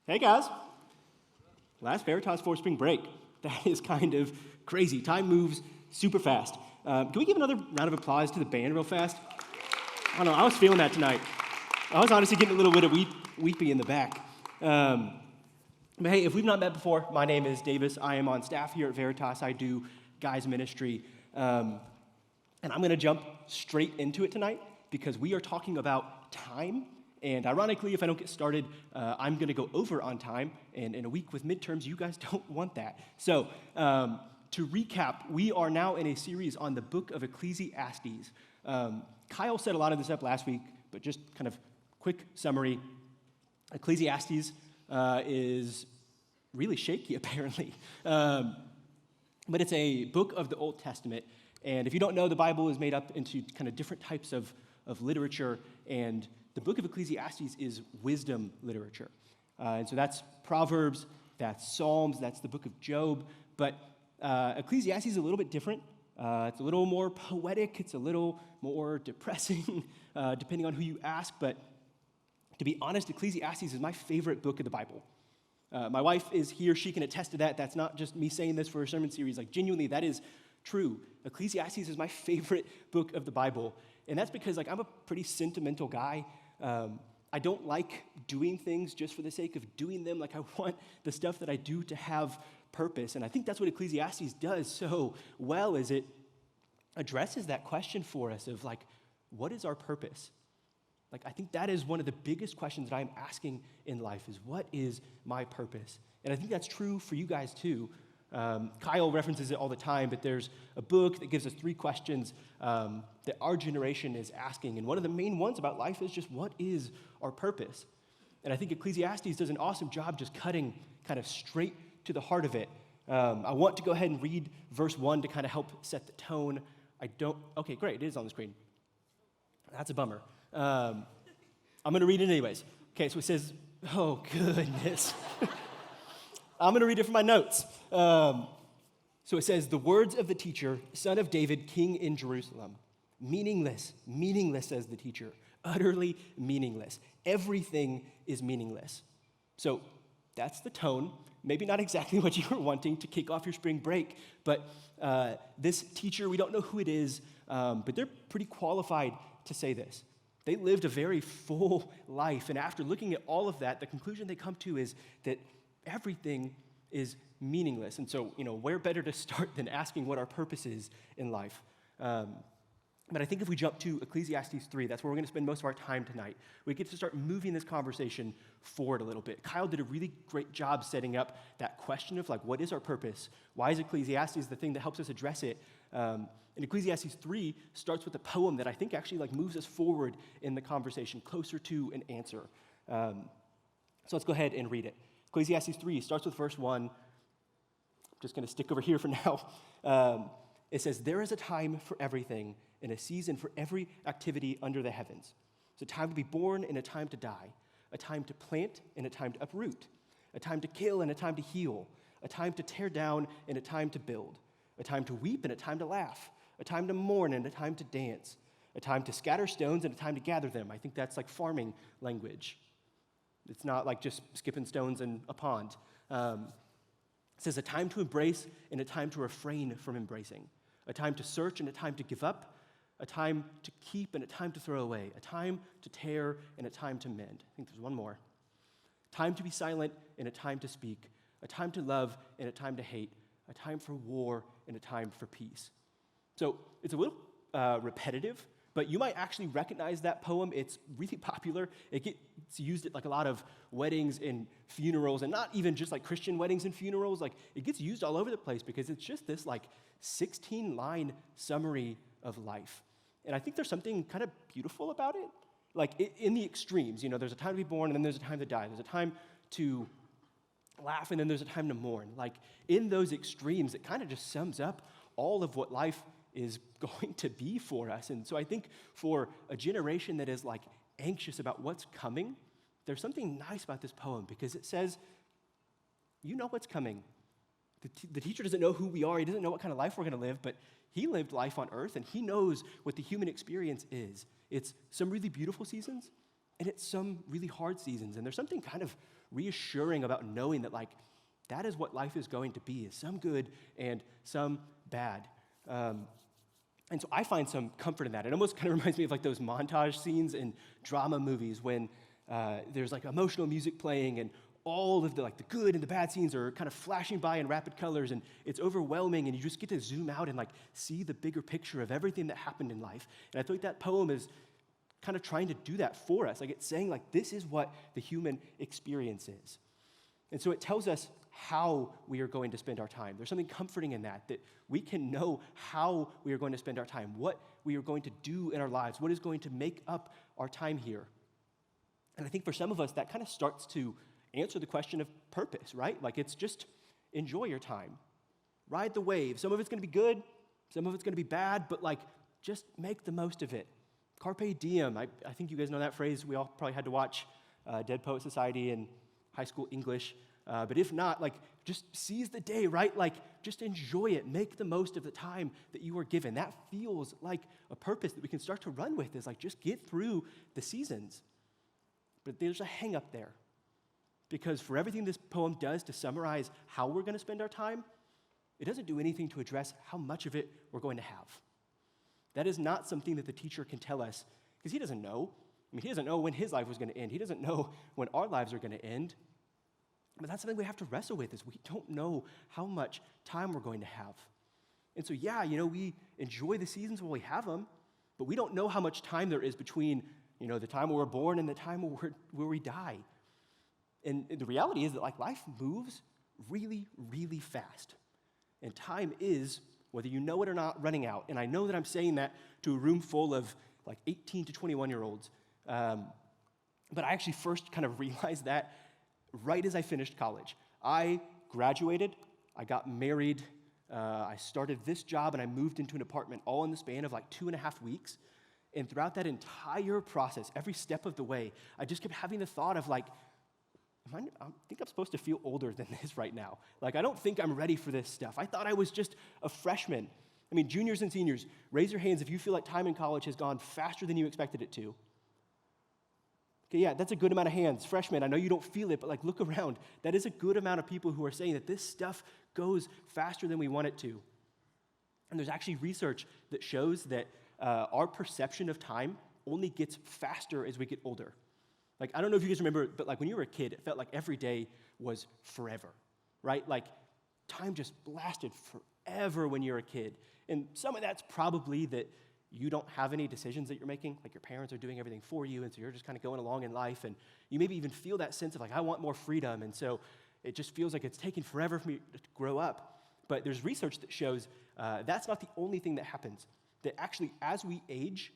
Hey guys, last Veritas for spring break. That is kind of crazy. Time moves super fast. Can we give another round of applause to the band real fast? I don't know, I was feeling that tonight. I was honestly getting a little bit of weepy in the back. But hey, if we've not met before, my name is Davis. I am on staff here at Veritas. I do guys ministry. And I'm going to jump straight into it tonight because we are talking about time. And ironically, if I don't get started, I'm going to go over on time. And in a week with midterms, you guys don't want that. So to recap, we are now in a series on the book of Ecclesiastes. Kyle set a lot of this up last week, but just kind of quick summary. Ecclesiastes is really shaky, apparently. But it's a book of the Old Testament. And if you don't know, the Bible is made up into kind of different types of literature. And the book of Ecclesiastes is wisdom literature. And so that's Proverbs, that's Psalms, that's the book of Job. But Ecclesiastes is a little bit different. It's a little more poetic. It's a little more depressing, depending on who you ask. But to be honest, Ecclesiastes is my favorite book of the Bible. My wife is here. She can attest to that. That's not just me saying this for a sermon series. Like, genuinely, that is true. Ecclesiastes is my favorite book of the Bible. And that's because, like, I'm a pretty sentimental guy. I don't like doing things just for the sake of doing them. Like, I want the stuff that I do to have purpose. And I think that's what Ecclesiastes does so well, is it addresses that question for us of, like, what is our purpose? Like, I think that is one of the biggest questions that I'm asking in life is, what is my purpose? And I think that's true for you guys, too. Kyle references it all the time, but there's a book that gives us 3 questions that our generation is asking. And one of the main ones about life is just, what is our purpose? And I think Ecclesiastes does an awesome job just cutting kind of straight to the heart of it. I want to go ahead and read verse 1 to kind of help set the tone. Okay, great, it is on the screen. That's a bummer. I'm going to read it anyways. Okay, so it says, oh, goodness. I'm going to read it from my notes. So it says, the words of the teacher, son of David, king in Jerusalem. Meaningless, says the teacher. Utterly meaningless. Everything is meaningless. So that's the tone. Maybe not exactly what you were wanting to kick off your spring break, but this teacher, we don't know who it is, but they're pretty qualified to say this. They lived a very full life, and after looking at all of that, the conclusion they come to is that everything is meaningless. And so, where better to start than asking what our purpose is in life? But I think if we jump to Ecclesiastes 3, that's where we're going to spend most of our time tonight. We get to start moving this conversation forward a little bit. Kyle did a really great job setting up that question of, like, what is our purpose? Why is Ecclesiastes the thing that helps us address it? And Ecclesiastes 3 starts with a poem that I think actually, like, moves us forward in the conversation, closer to an answer. So let's go ahead and read it. Ecclesiastes 3 starts with verse 1. I'm just going to stick over here for now. It says, there is a time for everything and a season for every activity under the heavens. It's a time to be born and a time to die, a time to plant and a time to uproot, a time to kill and a time to heal, a time to tear down and a time to build, a time to weep and a time to laugh, a time to mourn and a time to dance, a time to scatter stones and a time to gather them. I think that's like farming language. It's not like just skipping stones in a pond. It says a time to embrace and a time to refrain from embracing, a time to search and a time to give up, a time to keep and a time to throw away, a time to tear and a time to mend. I think there's one more. Time to be silent and a time to speak, a time to love and a time to hate, a time for war and a time for peace. So it's a little repetitive, but you might actually recognize that poem. It's really popular. It gets used at, like, a lot of weddings and funerals, and not even just like Christian weddings and funerals. Like, it gets used all over the place because it's just this, like, 16-line summary of life. And I think there's something kind of beautiful about it. Like, in the extremes, there's a time to be born and then there's a time to die. There's a time to laugh and then there's a time to mourn. Like, in those extremes, it kind of just sums up all of what life is going to be for us. And so I think for a generation that is, like, anxious about what's coming, there's something nice about this poem because it says, you know what's coming. The teacher doesn't know who we are. He doesn't know what kind of life we're going to live, but he lived life on earth, and he knows what the human experience is. It's some really beautiful seasons, and it's some really hard seasons. And there's something kind of reassuring about knowing that, like, that is what life is going to be, is some good and some bad. And so I find some comfort in that. It almost kind of reminds me of like those montage scenes in drama movies when there's like emotional music playing and all of the like the good and the bad scenes are kind of flashing by in rapid colors, and it's overwhelming, and you just get to zoom out and like see the bigger picture of everything that happened in life. And I feel like that poem is kind of trying to do that for us. Like it's saying like this is what the human experience is. And so it tells us how we are going to spend our time. There's something comforting in that we can know how we are going to spend our time, what we are going to do in our lives, what is going to make up our time here. And I think for some of us, that kind of starts to answer the question of purpose, right? Like it's just enjoy your time. Ride the wave. Some of it's going to be good, some of it's going to be bad, but like just make the most of it. Carpe diem. I think you guys know that phrase. We all probably had to watch Dead Poet Society in high school English. But if not, like just seize the day, right? Like just enjoy it. Make the most of the time that you are given. That feels like a purpose that we can start to run with, is like just get through the seasons. But there's a hang up there. Because for everything this poem does to summarize how we're going to spend our time, it doesn't do anything to address how much of it we're going to have. That is not something that the teacher can tell us, because he doesn't know. I mean, he doesn't know when his life was going to end. He doesn't know when our lives are going to end. But that's something we have to wrestle with, is we don't know how much time we're going to have. And so, yeah, we enjoy the seasons while we have them, but we don't know how much time there is between, the time where we're born and the time where we die. And the reality is that like life moves really, really fast. And time is, whether you know it or not, running out. And I know that I'm saying that to a room full of like 18 to 21-year-olds. But I actually first kind of realized that right as I finished college. I graduated, I got married, I started this job, and I moved into an apartment all in the span of like 2.5 weeks. And throughout that entire process, every step of the way, I just kept having the thought of like, I think I'm supposed to feel older than this right now. Like, I don't think I'm ready for this stuff. I thought I was just a freshman. I mean, juniors and seniors, raise your hands if you feel like time in college has gone faster than you expected it to. Okay, yeah, that's a good amount of hands. Freshmen, I know you don't feel it, but like look around. That is a good amount of people who are saying that this stuff goes faster than we want it to. And there's actually research that shows that our perception of time only gets faster as we get older. Like, I don't know if you guys remember, but like when you were a kid, it felt like every day was forever, right? Like time just blasted forever when you're a kid. And some of that's probably that you don't have any decisions that you're making, like your parents are doing everything for you, and so you're just kind of going along in life, and you maybe even feel that sense of like, I want more freedom, and so it just feels like it's taking forever for me to grow up. But there's research that shows that's not the only thing that happens, that actually as we age,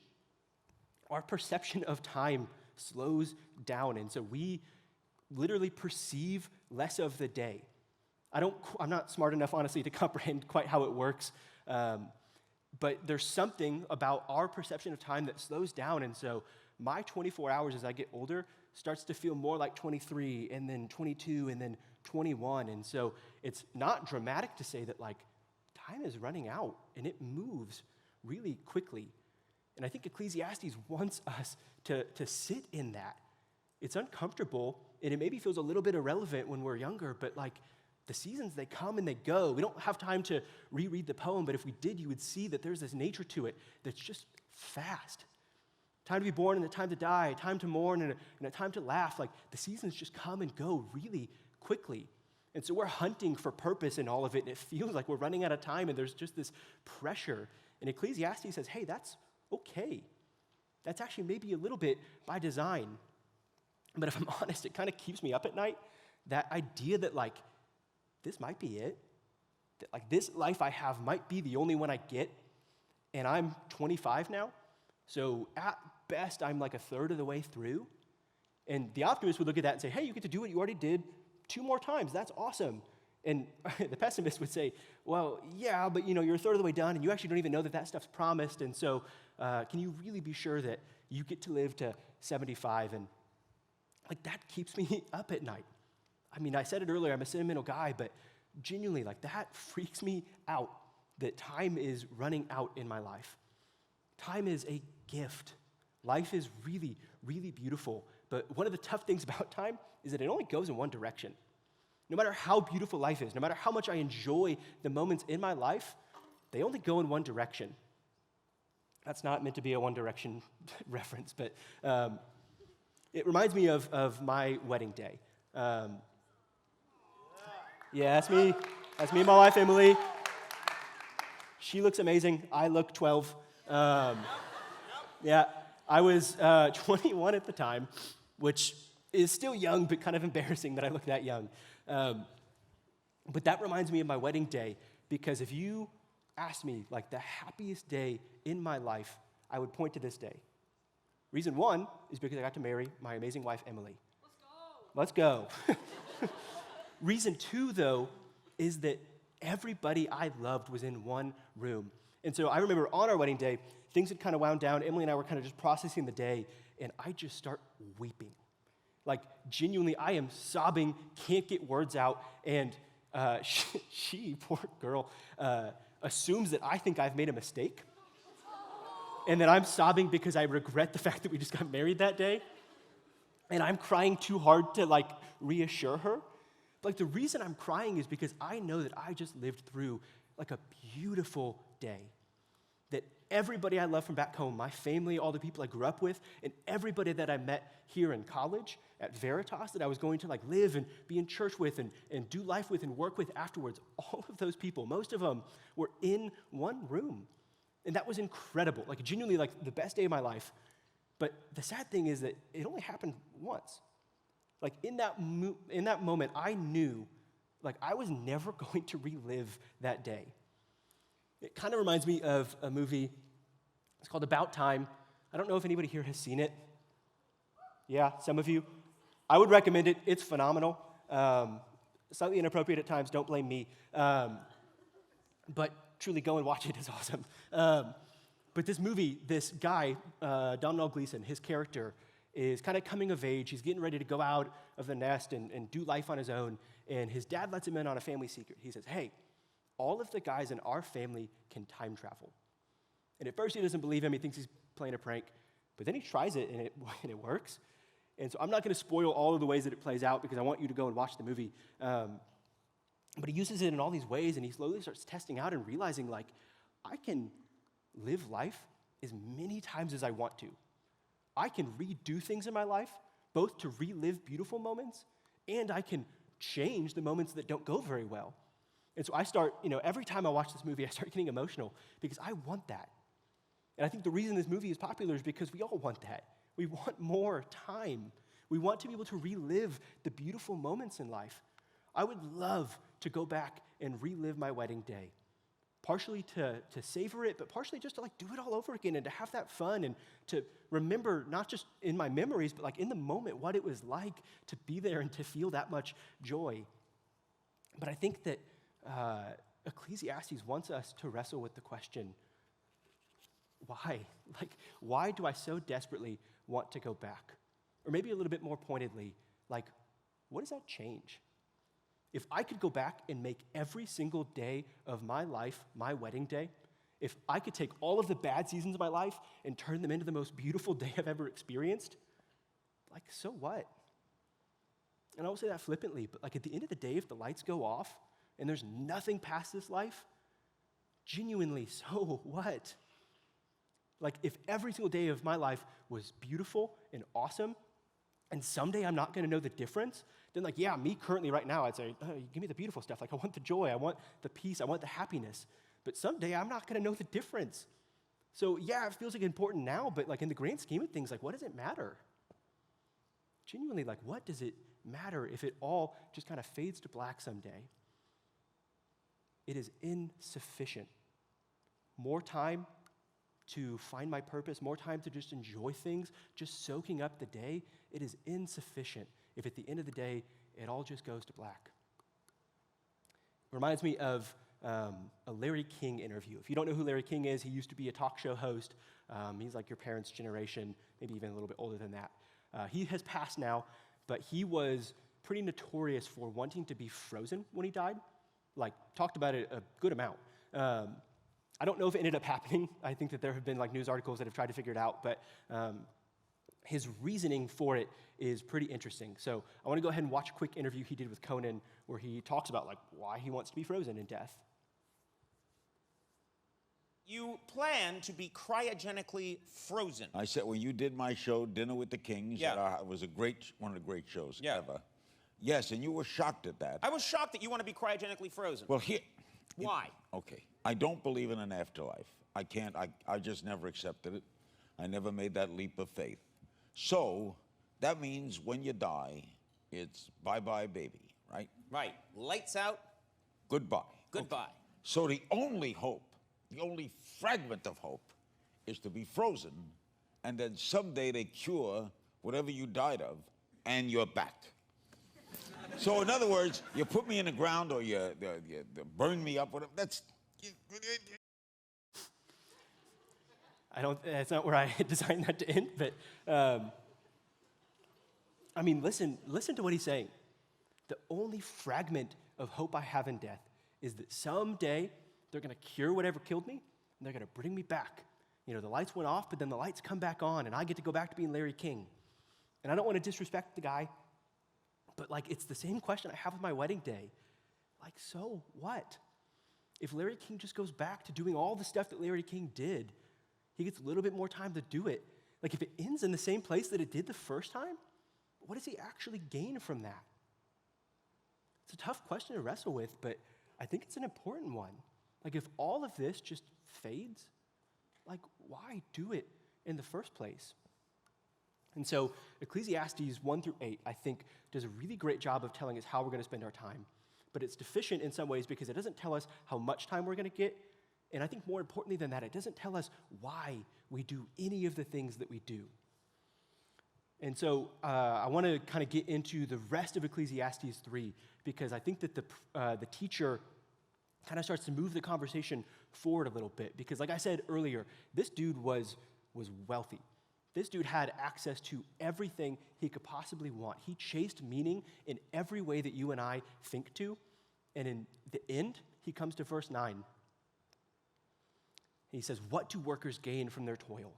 our perception of time slows down, and so we literally perceive less of the day. I'm not smart enough, honestly, to comprehend quite how it works, but there's something about our perception of time that slows down, and so my 24 hours as I get older starts to feel more like 23, and then 22, and then 21, and so it's not dramatic to say that, like, time is running out, and it moves really quickly. And I think Ecclesiastes wants us to sit in that. It's uncomfortable, and it maybe feels a little bit irrelevant when we're younger, but like the seasons, they come and they go. We don't have time to reread the poem, but if we did, you would see that there's this nature to it that's just fast. Time to be born and a time to die, time to mourn and a time to laugh. Like the seasons just come and go really quickly. And so we're hunting for purpose in all of it, and it feels like we're running out of time, and there's just this pressure. And Ecclesiastes says, hey, that's okay. That's actually maybe a little bit by design. But if I'm honest, it kind of keeps me up at night. That idea that like, this might be it. That like this life I have might be the only one I get. And I'm 25 now. So at best, I'm like a third of the way through. And the optimist would look at that and say, hey, you get to do what you already did 2 more times. That's awesome. And the pessimist would say, well, yeah, but you're a third of the way done, and you actually don't even know that stuff's promised, and so can you really be sure that you get to live to 75? And like that keeps me up at night. I mean, I said it earlier, I'm a sentimental guy, but genuinely, like that freaks me out, that time is running out in my life. Time is a gift. Life is really, really beautiful, but one of the tough things about time is that it only goes in one direction. No matter how beautiful life is, no matter how much I enjoy the moments in my life, they only go in one direction. That's not meant to be a One Direction reference, but it reminds me of my wedding day. Yeah, that's me. That's me and my wife, Emily. She looks amazing. I look 12. Yeah, I was 21 at the time, which is still young, but kind of embarrassing that I look that young. But that reminds me of my wedding day, because if you asked me, like, the happiest day in my life, I would point to this day. Reason one is because I got to marry my amazing wife, Emily. Let's go. Reason two, though, is that everybody I loved was in one room. And so I remember on our wedding day, things had kind of wound down. Emily and I were kind of just processing the day, and I just start weeping. Like, genuinely, I am sobbing, can't get words out, and she, poor girl, assumes that I think I've made a mistake, and that I'm sobbing because I regret the fact that we just got married that day, and I'm crying too hard to, like, reassure her. Like, the reason I'm crying is because I know that I just lived through, like, a beautiful day. That everybody I love from back home, my family, all the people I grew up with, and everybody that I met here in college at Veritas that I was going to, like, live and be in church with and do life with and work with afterwards, all of those people, most of them were in one room. And that was incredible, like, genuinely, like, the best day of my life. But the sad thing is that it only happened once. Like, in that moment, I knew, like, I was never going to relive that day. It kind of reminds me of a movie. It's called About Time. I don't know if anybody here has seen it. Yeah, some of you. I would recommend it. It's phenomenal. Slightly inappropriate at times. Don't blame me. But truly, go and watch it. It's awesome. But this movie, this guy, Domhnall Gleeson, his character is kind of coming of age. He's getting ready to go out of the nest and do life on his own. And his dad lets him in on a family secret. He says, hey, all of the guys in our family can time travel. And at first he doesn't believe him. He thinks he's playing a prank. But then he tries it, and it works. And so I'm not going to spoil all of the ways that it plays out because I want you to go and watch the movie. But he uses it in all these ways, and he slowly starts testing out and realizing, like, I can live life as many times as I want to. I can redo things in my life, both to relive beautiful moments, and I can change the moments that don't go very well. And so I start, every time I watch this movie, I start getting emotional because I want that. And I think the reason this movie is popular is because we all want that. We want more time. We want to be able to relive the beautiful moments in life. I would love to go back and relive my wedding day, partially to savor it, but partially just to, like, do it all over again and to have that fun and to remember, not just in my memories, but, like, in the moment, what it was like to be there and to feel that much joy. But I think that Ecclesiastes wants us to wrestle with the question, why? Like, why do I so desperately want to go back? Or maybe a little bit more pointedly, like, what does that change? If I could go back and make every single day of my life my wedding day, if I could take all of the bad seasons of my life and turn them into the most beautiful day I've ever experienced, like, so what? And I don't say that flippantly, but, like, at the end of the day, if the lights go off and there's nothing past this life, genuinely, so what? Like, if every single day of my life was beautiful and awesome, and someday I'm not going to know the difference, then, like, yeah, me currently right now, I'd say, give me the beautiful stuff. Like, I want the joy, I want the peace, I want the happiness. But someday I'm not going to know the difference. So, yeah, it feels like important now, but, like, in the grand scheme of things, like, what does it matter? Genuinely, like, what does it matter if it all just kind of fades to black someday? It is insufficient. More time to find my purpose, more time to just enjoy things, just soaking up the day, it is insufficient if at the end of the day, it all just goes to black. It reminds me of a Larry King interview. If you don't know who Larry King is, he used to be a talk show host. He's like your parents' generation, maybe even a little bit older than that. He has passed now, but he was pretty notorious for wanting to be frozen when he died. Like, talked about it a good amount. I don't know if it ended up happening. I think that there have been, like, news articles that have tried to figure it out, but his reasoning for it is pretty interesting. So I want to go ahead and watch a quick interview he did with Conan where he talks about like why he wants to be frozen in death. You plan to be cryogenically frozen. I said when you did my show, Dinner with the Kings, Yeah. it was one of the great shows Yeah. ever. Yes, and you were shocked at that. I was shocked that you want to be cryogenically frozen. Well, here. Why? Okay. I don't believe in an afterlife. I can't. I just never accepted it. I never made that leap of faith. So that means when you die, it's bye-bye, baby, right? Right. Lights out. Goodbye. Goodbye. Okay. So the only hope, the only fragment of hope, is to be frozen, and then someday they cure whatever you died of, and you're back. So in other words, you put me in the ground or you burn me up, whatever. That's. That's not where I designed that to end, but I mean, listen to what he's saying. The only fragment of hope I have in death is that someday they're going to cure whatever killed me, and they're going to bring me back. You know, the lights went off, but then the lights come back on, and I get to go back to being Larry King. And I don't want to disrespect the guy, but like it's the same question I have with my wedding day. Like, so what? If Larry King just goes back to doing all the stuff that Larry King did, he gets a little bit more time to do it. Like if it ends in the same place that it did the first time, what does he actually gain from that? It's a tough question to wrestle with, but I think it's an important one. Like if all of this just fades, like why do it in the first place? And so Ecclesiastes 1-8, I think, does a really great job of telling us how we're going to spend our time. But it's deficient in some ways because it doesn't tell us how much time we're going to get. And I think more importantly than that, it doesn't tell us why we do any of the things that we do. And so I want to kind of get into the rest of Ecclesiastes 3 because I think that the teacher kind of starts to move the conversation forward a little bit. Because like I said earlier, this dude was wealthy. This dude had access to everything he could possibly want. He chased meaning in every way that you and I think to. And in the end, he comes to verse 9. He says, "What do workers gain from their toil?"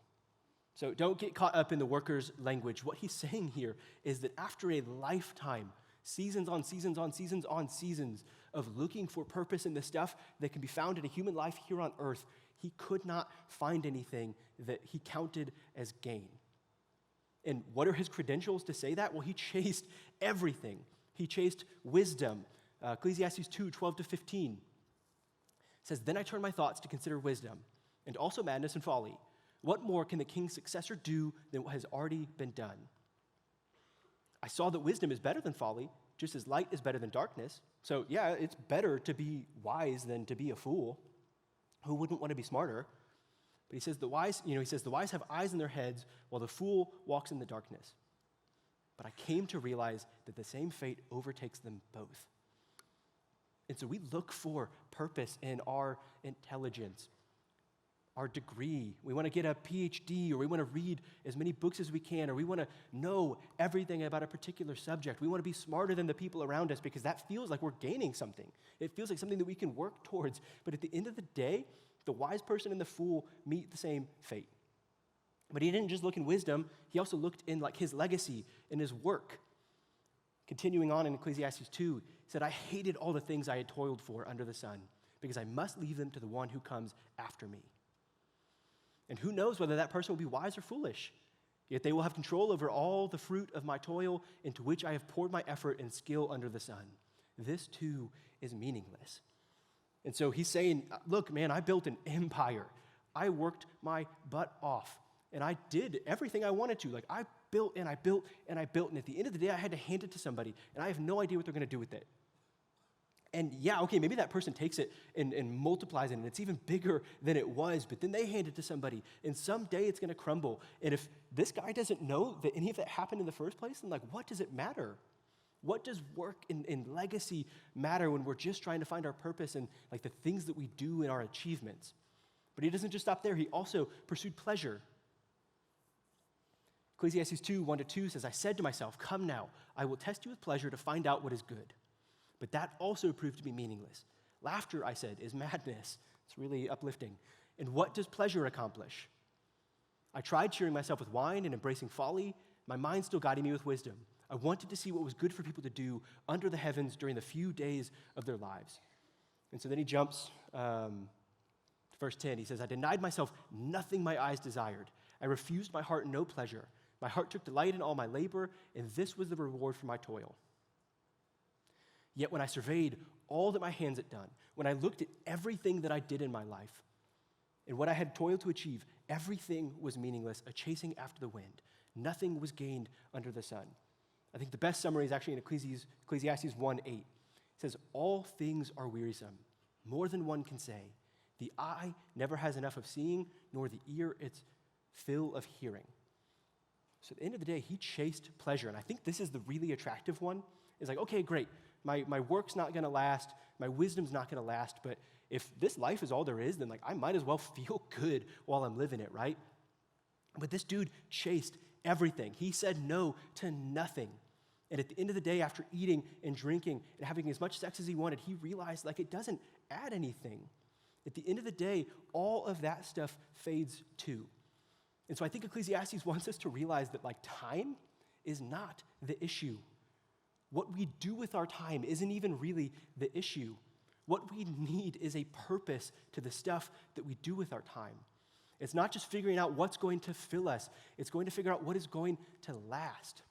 So don't get caught up in the workers' language. What he's saying here is that after a lifetime, seasons on seasons on seasons on seasons of looking for purpose in the stuff that can be found in a human life here on earth, he could not find anything that he counted as gain. And what are his credentials to say that? Well, he chased everything. He chased wisdom. Ecclesiastes 2:12-15 says, "Then I turned my thoughts to consider wisdom, and also madness and folly. What more can the king's successor do than what has already been done? I saw that wisdom is better than folly, just as light is better than darkness. So yeah, it's better to be wise than to be a fool. Who wouldn't want to be smarter?" But he says the wise have eyes in their heads while the fool walks in the darkness. But I came to realize that the same fate overtakes them both. And so we look for purpose in our intelligence, our degree. We want to get a PhD, or we want to read as many books as we can, or we want to know everything about a particular subject. We want to be smarter than the people around us because that feels like we're gaining something. It feels like something that we can work towards. But at the end of the day, the wise person and the fool meet the same fate. But he didn't just look in wisdom, he also looked in like his legacy and his work. Continuing on in Ecclesiastes 2, he said, "I hated all the things I had toiled for under the sun, because I must leave them to the one who comes after me. And who knows whether that person will be wise or foolish? Yet they will have control over all the fruit of my toil into which I have poured my effort and skill under the sun. This too is meaningless." And so he's saying, look, man, I built an empire. I worked my butt off, and I did everything I wanted to. Like I built and I built and I built, and at the end of the day, I had to hand it to somebody, and I have no idea what they're going to do with it. And yeah, okay, maybe that person takes it and multiplies it, and it's even bigger than it was, but then they hand it to somebody, and someday it's going to crumble. And if this guy doesn't know that any of that happened in the first place, then like, what does it matter? What does work in legacy matter when we're just trying to find our purpose and like the things that we do in our achievements? But he doesn't just stop there. He also pursued pleasure. Ecclesiastes 2:1-2 says, "I said to myself, 'Come now, I will test you with pleasure to find out what is good.' But that also proved to be meaningless. Laughter, I said, is madness." It's really uplifting. "And what does pleasure accomplish? I tried cheering myself with wine and embracing folly, my mind still guiding me with wisdom. I wanted to see what was good for people to do under the heavens during the few days of their lives. And so then he jumps to verse 10. He says, I denied myself nothing my eyes desired. I refused my heart no pleasure. My heart took delight in all my labor, and this was the reward for my toil. Yet when I surveyed all that my hands had done, when I looked at everything that I did in my life, and what I had toiled to achieve, everything was meaningless, a chasing after the wind. Nothing was gained under the sun. I think the best summary is actually in Ecclesiastes 1:8. It says, all things are wearisome, more than one can say. The eye never has enough of seeing, nor the ear its fill of hearing. So at the end of the day, he chased pleasure. And I think this is the really attractive one. It's like, okay, great. My work's not going to last. My wisdom's not going to last. But if this life is all there is, then I might as well feel good while I'm living it, right? But this dude chased everything. He said no to nothing. And at the end of the day, after eating and drinking and having as much sex as he wanted, he realized it doesn't add anything. At the end of the day, all of that stuff fades too. And so I think Ecclesiastes wants us to realize that time is not the issue. What we do with our time isn't even really the issue. What we need is a purpose to the stuff that we do with our time. It's not just figuring out what's going to fill us. It's going to figure out what is going to last.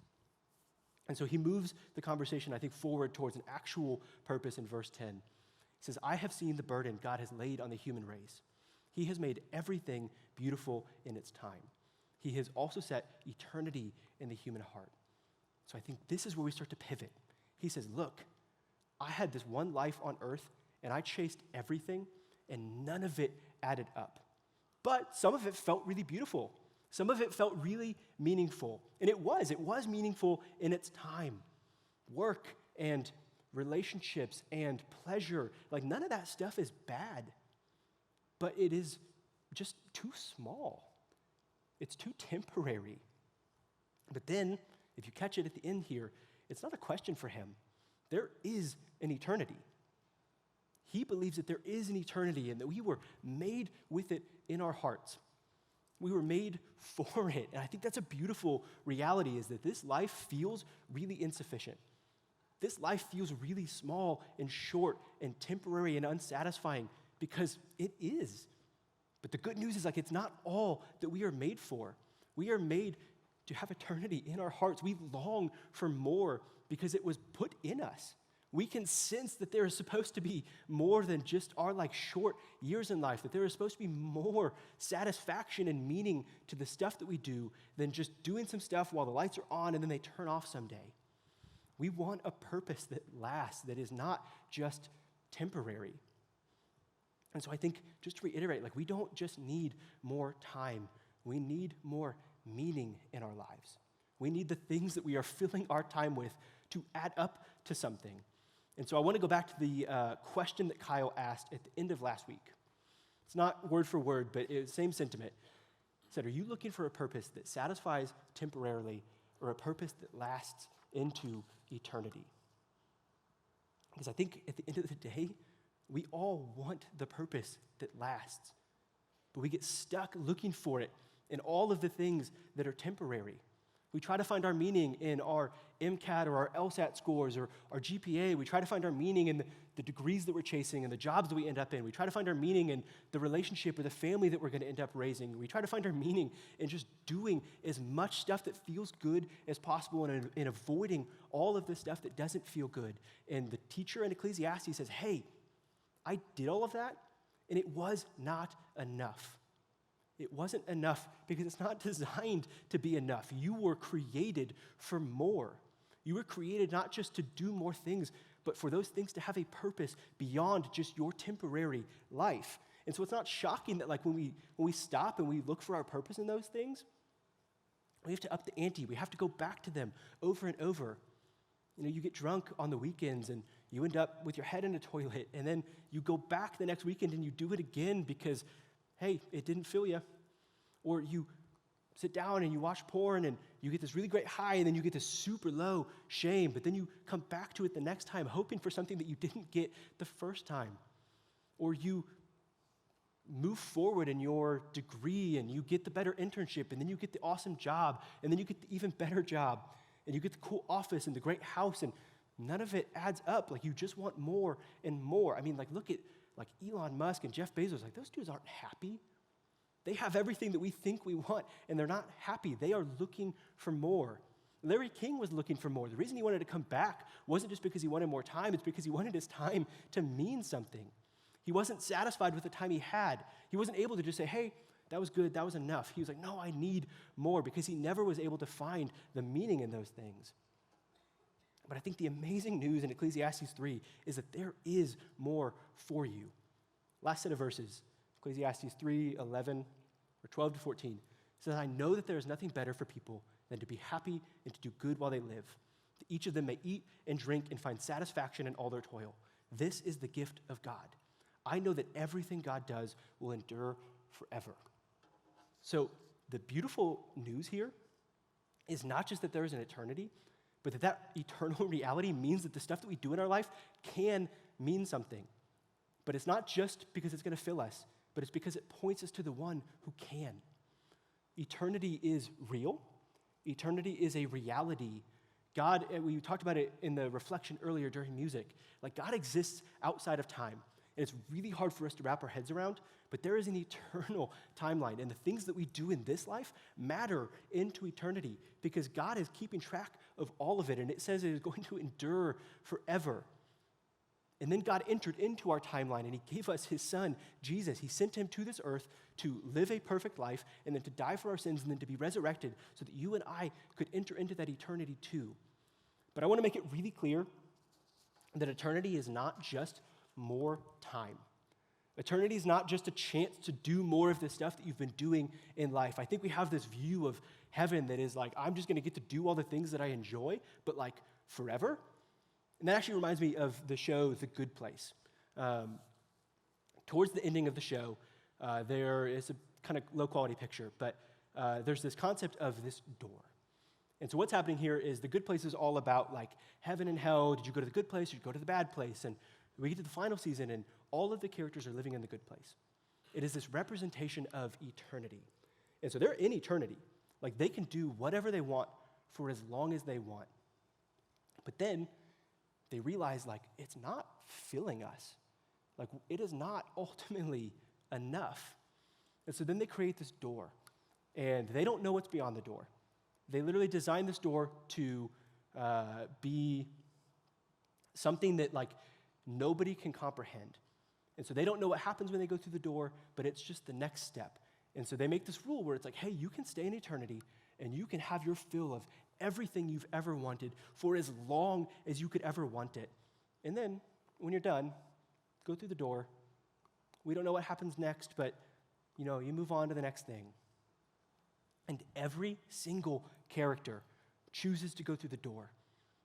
And so he moves the conversation, I think, forward towards an actual purpose in verse 10. He says, I have seen the burden God has laid on the human race. He has made everything beautiful in its time. He has also set eternity in the human heart. So I think this is where we start to pivot. He says, look, I had this one life on earth, and I chased everything, and none of it added up. But some of it felt really beautiful. Some of it felt really meaningful. And it was meaningful in its time. Work and relationships and pleasure, none of that stuff is bad. But it is just too small. It's too temporary. But then, if you catch it at the end here, it's not a question for him. There is an eternity. He believes that there is an eternity and that we were made with it in our hearts. We were made for it. And I think that's a beautiful reality, is that this life feels really insufficient. This life feels really small and short and temporary and unsatisfying because it is. But the good news is it's not all that we are made for. We are made to have eternity in our hearts. We long for more because it was put in us. We can sense that there is supposed to be more than just our short years in life, that there is supposed to be more satisfaction and meaning to the stuff that we do than just doing some stuff while the lights are on and then they turn off someday. We want a purpose that lasts, that is not just temporary. And so I think, just to reiterate, we don't just need more time. We need more meaning in our lives. We need the things that we are filling our time with to add up to something. And so I want to go back to the question that Kyle asked at the end of last week. It's not word for word, but it's the same sentiment. He said, are you looking for a purpose that satisfies temporarily or a purpose that lasts into eternity? Because I think at the end of the day, we all want the purpose that lasts, but we get stuck looking for it in all of the things that are temporary. We try to find our meaning in our MCAT or our LSAT scores or our GPA. We try to find our meaning in the degrees that we're chasing and the jobs that we end up in. We try to find our meaning in the relationship or the family that we're going to end up raising. We try to find our meaning in just doing as much stuff that feels good as possible and in avoiding all of the stuff that doesn't feel good. And the teacher in Ecclesiastes says, hey, I did all of that, and it was not enough. It wasn't enough because it's not designed to be enough. You were created for more. You were created not just to do more things, but for those things to have a purpose beyond just your temporary life. And so it's not shocking that when we stop and we look for our purpose in those things, we have to up the ante. We have to go back to them over and over. You get drunk on the weekends and you end up with your head in a toilet, and then you go back the next weekend and you do it again because, hey, it didn't fill you. Or you sit down and you watch porn and you get this really great high and then you get this super low shame, but then you come back to it the next time hoping for something that you didn't get the first time. Or you move forward in your degree and you get the better internship and then you get the awesome job and then you get the even better job and you get the cool office and the great house and none of it adds up. Like you just want more and more. I mean, like look at like Elon Musk and Jeff Bezos. Like those dudes aren't happy. They have everything that we think we want and they're not happy. They are looking for more. Larry King was looking for more. The reason he wanted to come back wasn't just because he wanted more time, it's because he wanted his time to mean something. He wasn't satisfied with the time he had. He wasn't able to just say, hey, that was good, that was enough. He was like, no, I need more, because he never was able to find the meaning in those things. But I think the amazing news in Ecclesiastes 3 is that there is more for you. Last set of verses, Ecclesiastes 3:11 or 12 to 14, says, I know that there is nothing better for people than to be happy and to do good while they live, that each of them may eat and drink and find satisfaction in all their toil. This is the gift of God. I know that everything God does will endure forever. So the beautiful news here is not just that there is an eternity, but that eternal reality means that the stuff that we do in our life can mean something. But it's not just because it's going to fill us, but it's because it points us to the one who can. Eternity is real. Eternity is a reality. God, and we talked about it in the reflection earlier during music, like God exists outside of time. And it's really hard for us to wrap our heads around, but there is an eternal timeline. And the things that we do in this life matter into eternity because God is keeping track of all of it. And it says it is going to endure forever. And then God entered into our timeline and he gave us his son, Jesus. He sent him to this earth to live a perfect life and then to die for our sins and then to be resurrected so that you and I could enter into that eternity too. But I want to make it really clear that eternity is not just more time. Eternity is not just a chance to do more of the stuff that you've been doing in life. I think we have this view of heaven that is like, I'm just going to get to do all the things that I enjoy, but like forever. And that actually reminds me of the show The Good Place. Towards the ending of the show, there is a kind of low-quality picture, but there's this concept of this door. And so what's happening here is The Good Place is all about like heaven and hell. Did you go to the good place or did you go to the bad place? And we get to the final season, and all of the characters are living in the good place. It is this representation of eternity. And so they're in eternity. Like, they can do whatever they want for as long as they want. But then they realize, like, it's not filling us. Like, it is not ultimately enough. And so then they create this door, and they don't know what's beyond the door. They literally design this door to be something that, like, nobody can comprehend. And so they don't know what happens when they go through the door, but it's just the next step. And so they make this rule where it's like, hey, you can stay in eternity and you can have your fill of everything you've ever wanted for as long as you could ever want it. And then when you're done, go through the door. We don't know what happens next, but you move on to the next thing. And every single character chooses to go through the door.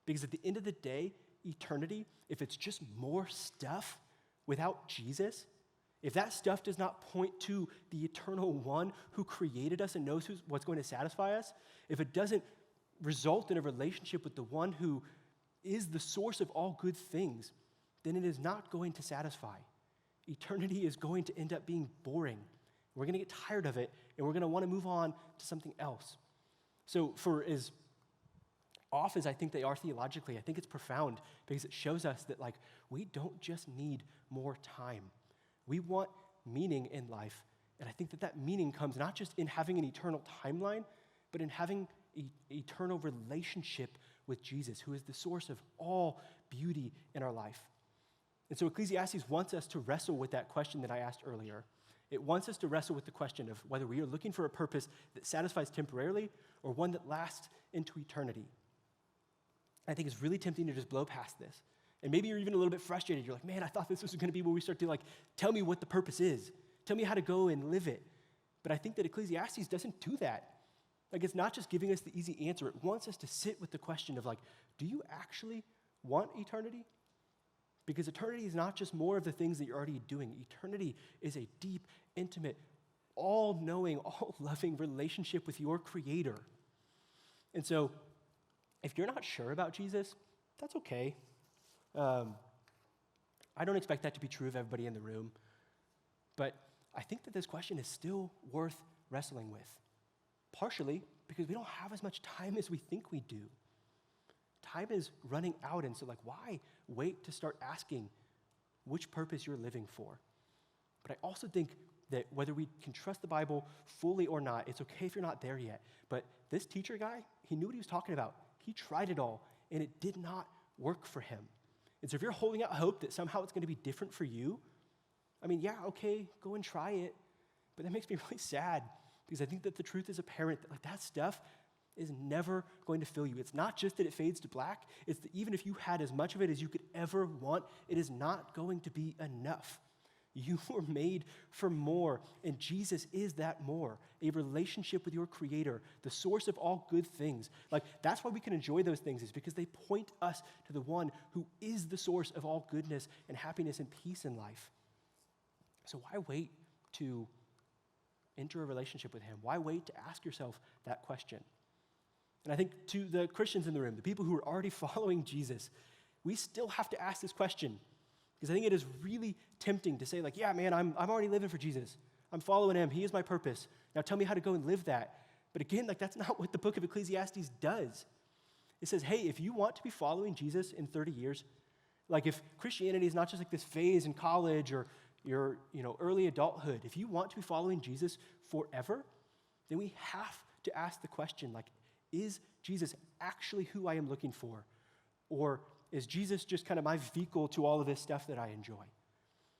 Because at the end of the day, eternity, if it's just more stuff without Jesus, if that stuff does not point to the eternal one who created us and knows what's going to satisfy us, if it doesn't result in a relationship with the one who is the source of all good things, then it is not going to satisfy. Eternity is going to end up being boring. We're going to get tired of it, and we're going to want to move on to something else. So for as off as I think they are theologically, I think it's profound because it shows us that, like, we don't just need more time. We want meaning in life, and I think that meaning comes not just in having an eternal timeline, but in having an eternal relationship with Jesus, who is the source of all beauty in our life. And so Ecclesiastes wants us to wrestle with that question that I asked earlier. It wants us to wrestle with the question of whether we are looking for a purpose that satisfies temporarily or one that lasts into eternity. I think it's really tempting to just blow past this. And maybe you're even a little bit frustrated. You're like, man, I thought this was going to be where we start to, like, tell me what the purpose is. Tell me how to go and live it. But I think that Ecclesiastes doesn't do that. Like, it's not just giving us the easy answer. It wants us to sit with the question of, like, do you actually want eternity? Because eternity is not just more of the things that you're already doing. Eternity is a deep, intimate, all-knowing, all-loving relationship with your Creator. And so, if you're not sure about Jesus, that's okay. I don't expect that to be true of everybody in the room. But I think that this question is still worth wrestling with, partially because we don't have as much time as we think we do. Time is running out, and so why wait to start asking which purpose you're living for? But I also think that whether we can trust the Bible fully or not, it's okay if you're not there yet. But this teacher guy, he knew what he was talking about. He tried it all, and it did not work for him. And so if you're holding out hope that somehow it's going to be different for you, I mean, yeah, okay, go and try it. But that makes me really sad because I think that the truth is apparent that that stuff is never going to fill you. It's not just that it fades to black. It's that even if you had as much of it as you could ever want, it is not going to be enough. You were made for more, and Jesus is that more. A relationship with your Creator, the source of all good things. That's why we can enjoy those things, is because they point us to the one who is the source of all goodness and happiness and peace in life. So why wait to enter a relationship with him? Why wait to ask yourself that question? And I think to the Christians in the room, the people who are already following Jesus, we still have to ask this question. Because I think it is really tempting to say, yeah, man, I'm already living for Jesus. I'm following him. He is my purpose. Now tell me how to go and live that. But again, that's not what the book of Ecclesiastes does. It says, hey, if you want to be following Jesus in 30 years, if Christianity is not just this phase in college or your early adulthood, if you want to be following Jesus forever, then we have to ask the question, is Jesus actually who I am looking for? Or is Jesus just kind of my vehicle to all of this stuff that I enjoy?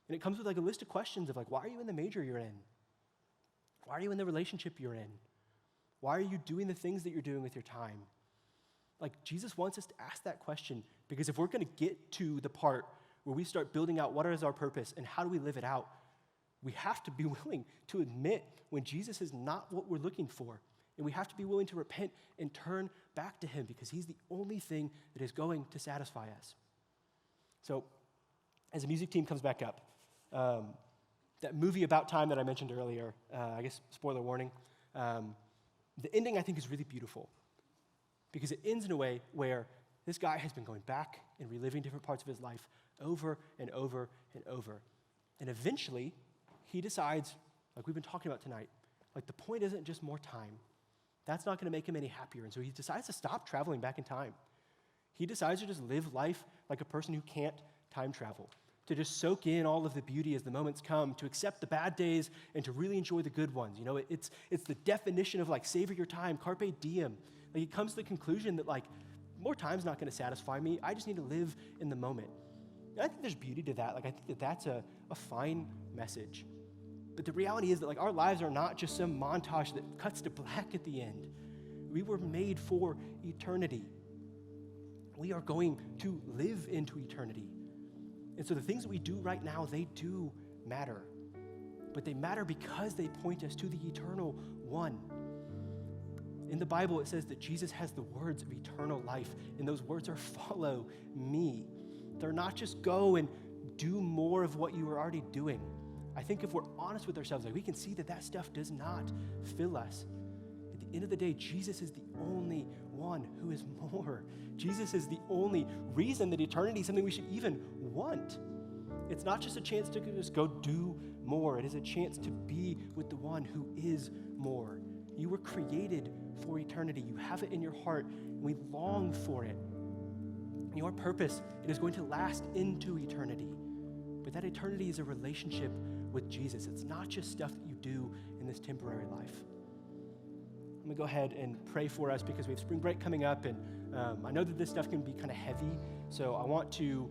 And it comes with a list of questions of why are you in the major you're in? Why are you in the relationship you're in? Why are you doing the things that you're doing with your time? Jesus wants us to ask that question because if we're going to get to the part where we start building out what is our purpose and how do we live it out, we have to be willing to admit when Jesus is not what we're looking for. And we have to be willing to repent and turn back to him because he's the only thing that is going to satisfy us. So as the music team comes back up, that movie About Time that I mentioned earlier, I guess spoiler warning, the ending I think is really beautiful because it ends in a way where this guy has been going back and reliving different parts of his life over and over and over. And eventually he decides, like we've been talking about tonight, the point isn't just more time. That's not going to make him any happier. And so he decides to stop traveling back in time. He decides to just live life like a person who can't time travel, to just soak in all of the beauty as the moments come, to accept the bad days and to really enjoy the good ones. It's the definition of savor your time, carpe diem. He comes to the conclusion that more time's not going to satisfy me. I just need to live in the moment. And I think there's beauty to that. I think that that's a fine message. But the reality is that our lives are not just some montage that cuts to black at the end. We were made for eternity. We are going to live into eternity. And so the things that we do right now, they do matter. But they matter because they point us to the eternal one. In the Bible, it says that Jesus has the words of eternal life, and those words are follow me. They're not just go and do more of what you were already doing. I think if we're honest with ourselves, we can see that stuff does not fill us. At the end of the day, Jesus is the only one who is more. Jesus is the only reason that eternity is something we should even want. It's not just a chance to just go do more. It is a chance to be with the one who is more. You were created for eternity. You have it in your heart, and we long for it. Your purpose, it is going to last into eternity. But that eternity is a relationship with Jesus. It's not just stuff that you do in this temporary life. I'm going to go ahead and pray for us because we have spring break coming up, and I know that this stuff can be kind of heavy, so I want to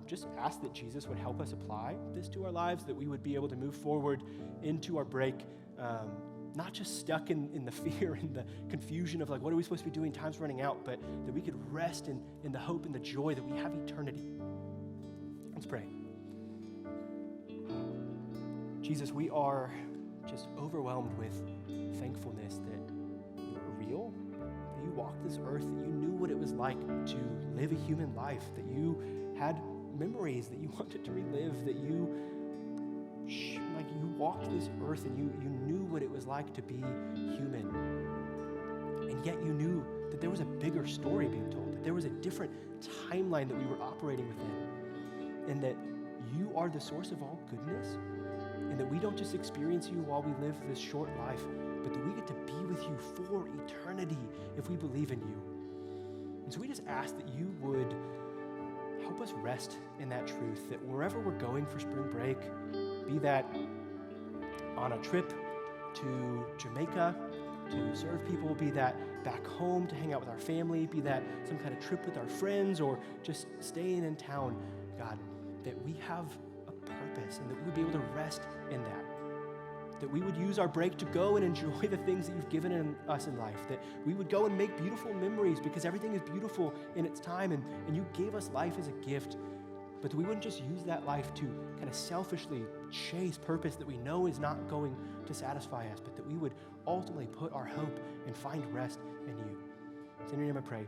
just ask that Jesus would help us apply this to our lives, that we would be able to move forward into our break, not just stuck in the fear and the confusion of what are we supposed to be doing, time's running out, but that we could rest in the hope and the joy that we have eternity. Let's pray. Jesus, we are just overwhelmed with thankfulness that you are real, that you walked this earth, that you knew what it was like to live a human life, that you had memories that you wanted to relive, that you walked this earth and you knew what it was like to be human. And yet you knew that there was a bigger story being told, that there was a different timeline that we were operating within, and that you are the source of all goodness, and that we don't just experience you while we live this short life, but that we get to be with you for eternity if we believe in you. And so we just ask that you would help us rest in that truth, that wherever we're going for spring break, be that on a trip to Jamaica to serve people, be that back home to hang out with our family, be that some kind of trip with our friends, or just staying in town, God, that we have a purpose and that we would be able to rest in that. That we would use our break to go and enjoy the things that you've given us in life, that we would go and make beautiful memories because everything is beautiful in its time, and you gave us life as a gift, but that we wouldn't just use that life to kind of selfishly chase purpose that we know is not going to satisfy us, but that we would ultimately put our hope and find rest in you. It's in your name I pray.